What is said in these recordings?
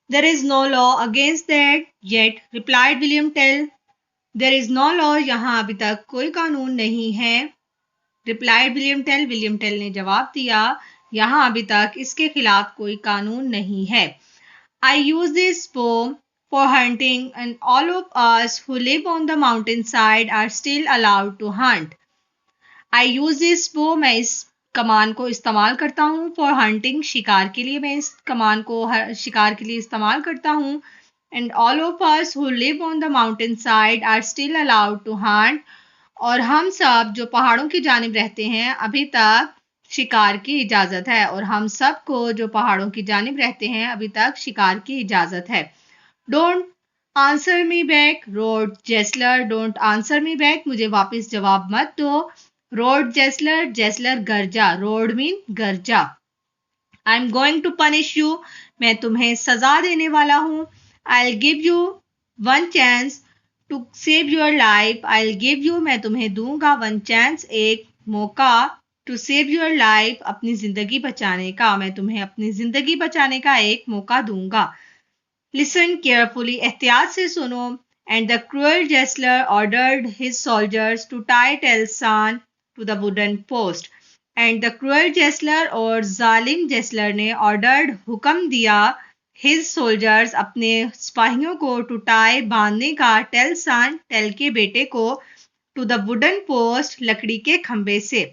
There is no law against that yet, replied William Tell. There is no law, यहाँ अभी तक कोई कानून नहीं है. Replied William Tell. William Tell ने जवाब दिया, यहाँ अभी तक इसके खिलाफ कोई कानून नहीं है. I use this bow for hunting, and all of us who live on the mountainside are still allowed to hunt. I use this bow, मैं इस कमान को इस्तेमाल करता हूँ. For hunting, शिकार के लिए मैं इस कमान को शिकार के लिए इस्तेमाल करता हूँ. And all of us who live on the mountainside are still allowed to hunt. और हम सब जो पहाड़ों की जानिब रहते हैं अभी तक शिकार की इजाजत है. और हम सबको जो पहाड़ों की जानिब रहते हैं अभी तक शिकार की इजाजत है. Don't answer me back, roared Jessler. Don't answer me back, मुझे वापस जवाब मत दो. रोड जेस्लर, जेस्लर गरजा, रोड मीन गरजा. I am going to punish you, मैं तुम्हें सजा देने वाला हूं. I will give you one chance to save your life. I will give you, मैं तुम्हें दूंगा, वन चांस, एक मौका, टू सेव योर लाइफ, अपनी जिंदगी बचाने का, मैं तुम्हें अपनी जिंदगी बचाने का एक मौका दूंगा. लिसन केयरफुली, एहतियात से सुनो. And the cruel Jessler ordered his soldiers to tie Telsan to the wooden post. And the cruel Jessler और जालिम जेस्लर ने ordered हुक्म दिया his soldiers अपने सिपाहियों को to tie बांधने का Telsan टेल के बेटे को to the wooden post लकड़ी के खंबे से.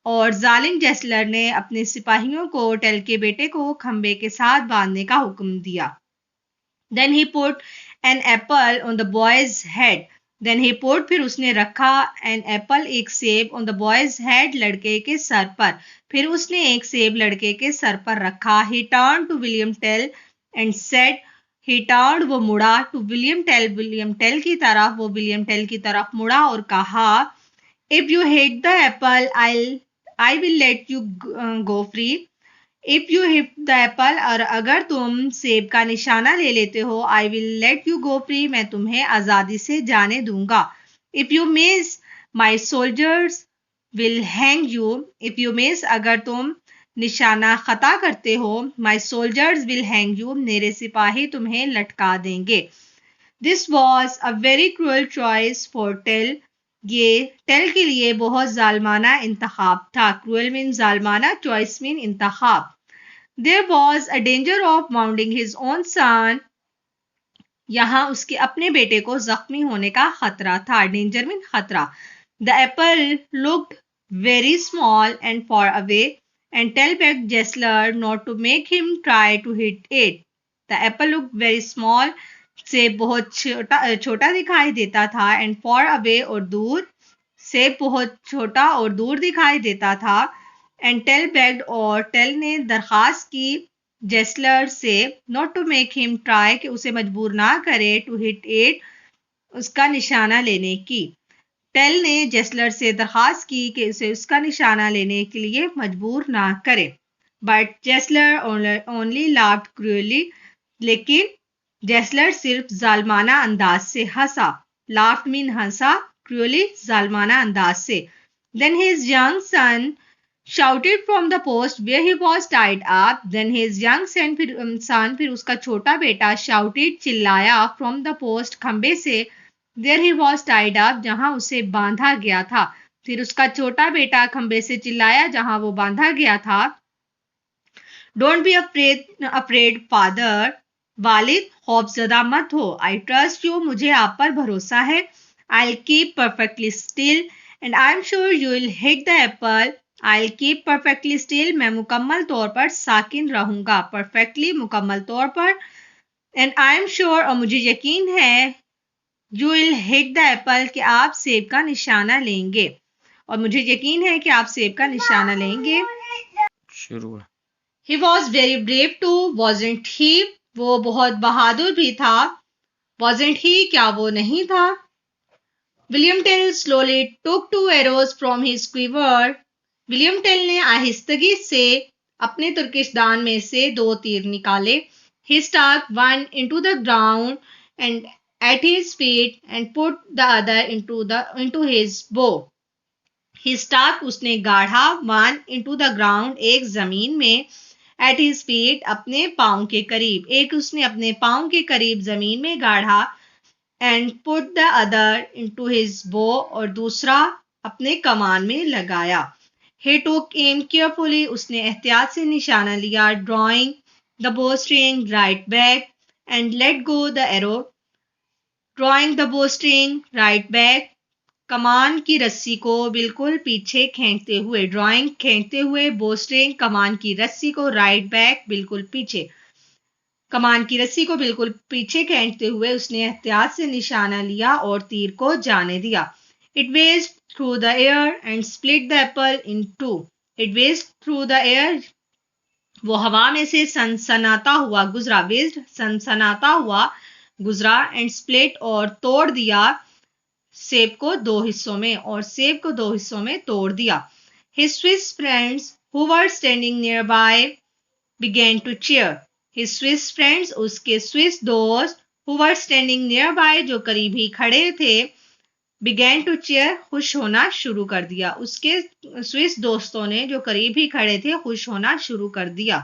और जालिम जेस्लर ने अपने सिपाहियों को टेल के बेटे को खंबे के साथ बांधने का हुक्म दिया. Then he put an apple on the boy's head. Then he put, फिर उसने रखा, an apple, एक सेब, on the boy's head, लड़के के सर पर. फिर उसने एक सेब लड़के के सर पर रखा. He turned to William Tell and said, he turned, वो मुड़ा, to William Tell, William Tell की तरफ, वो William Tell की तरफ मुड़ा और कहा, if you hate the apple, I will let you go free. If you hit the apple, और अगर तुम सेब का निशाना ले लेते हो, I will let you go free, मैं तुम्हें आजादी से जाने दूंगा. If you miss, my soldiers will hang you. If you miss, अगर तुम निशाना खता करते हो, my soldiers will hang you, मेरे सिपाही तुम्हें लटका देंगे. This was a very cruel choice for Tell. ये टेल के लिए बहुत जालमाना इंतखाब था. क्रूअल मीन जालमाना, चॉइस मीन इंतखाब. There was a danger of wounding his own son. यहाँ उसके अपने बेटे को जख्मी होने का खतरा था. डेंजर मीन खतरा. The apple looked very small and far away, and Tell begged Jessler not to make him try to hit it. The apple looked very small, सेब बहुत छोटा दिखाई देता था, and far away और दूर, सेब बहुत छोटा और दूर दिखाई देता था. एंड टेल बेग्ड, और टेल ने दरखास्त की जेस्लर से, not to make him try, कि उसे मजबूर ना करे, टू हिट इट, उसका निशाना लेने की. टेल ने जेस्लर से दरखास्त की कि उसे उसका निशाना लेने के लिए मजबूर ना करे. But Gessler only laughed cruelly, लेकिन जेस्लर सिर्फ जालमाना अंदाज से हंसा. लाफ्ड मीन हंसा, क्रूअली जालमाना अंदाज से. Then his young son shouted from the post where he was tied up. Then his young son, फिर उसका छोटा बेटा, shouted, चिल्लाया, from the post, खंबे से, where he was tied up, जहां उसे बांधा गया था. फिर उसका छोटा बेटा खंबे से चिल्लाया जहां वो बांधा गया था. Don't be afraid father. वालिद, खौफजदा मत हो. I trust you, मुझे आप पर भरोसा है. I'll keep perfectly still and I'm sure you will hit the apple. I'll keep perfectly still, मैं मुकम्मल तौर पर साकिन रहूंगा. Perfectly, मुकम्मल तौर पर. And I'm sure, और मुझे यकीन है, you will hit the apple, कि आप सेब का निशाना लेंगे. और मुझे यकीन है कि आप सेब का निशाना लेंगे. शुरू. He was very brave too, wasn't he? वो बहुत बहादुर भी था. Wasn't he? क्या वो नहीं था? William Tell slowly took 2 arrows from his quiver. William Tell ने आहिस्तगी से अपने तुर्किशदान में से 2 तीर निकाले. He stuck one into the ground and at his feet and put the other into his bow. He stuck, उसने गाढ़ा, one into the ground, एक जमीन में, एट हिज फीट, अपने पाँव के करीब। एक उसने अपने पाँव के करीब जमीन में गाड़ा, and put the other into his बो, और दूसरा अपने कमान में लगाया। He took aim carefully, उसने एहतियात से निशाना लिया, drawing the bowstring right back and let go the arrow. Drawing the bowstring right back, कमान की रस्सी को बिल्कुल पीछे खींचते हुए, ड्राइंग खींचते हुए, बोस्ट्रिंग कमान की रस्सी को, राइट बैक बिल्कुल पीछे, कमान की रस्सी को बिल्कुल पीछे खींचते हुए उसने एहतियात से निशाना लिया और तीर को जाने दिया। It whizzed through the air and split the apple in two. It whizzed through the air, वो हवा में से सनसनाता हुआ गुजरा, whizzed सनसनाता हुआ गुजरा, एंड स्प्लिट और तोड़ दिया, सेब को दो हिस्सों में, और सेब को दो हिस्सों में तोड़ दिया। His Swiss friends who were standing nearby began to cheer. His Swiss friends, उसके स्विस दोस्त, who were standing nearby, जो करीब ही खड़े थे, began to cheer, खुश होना शुरू कर दिया। उसके स्विस दोस्तों ने, जो करीब ही खड़े थे, खुश होना शुरू कर दिया।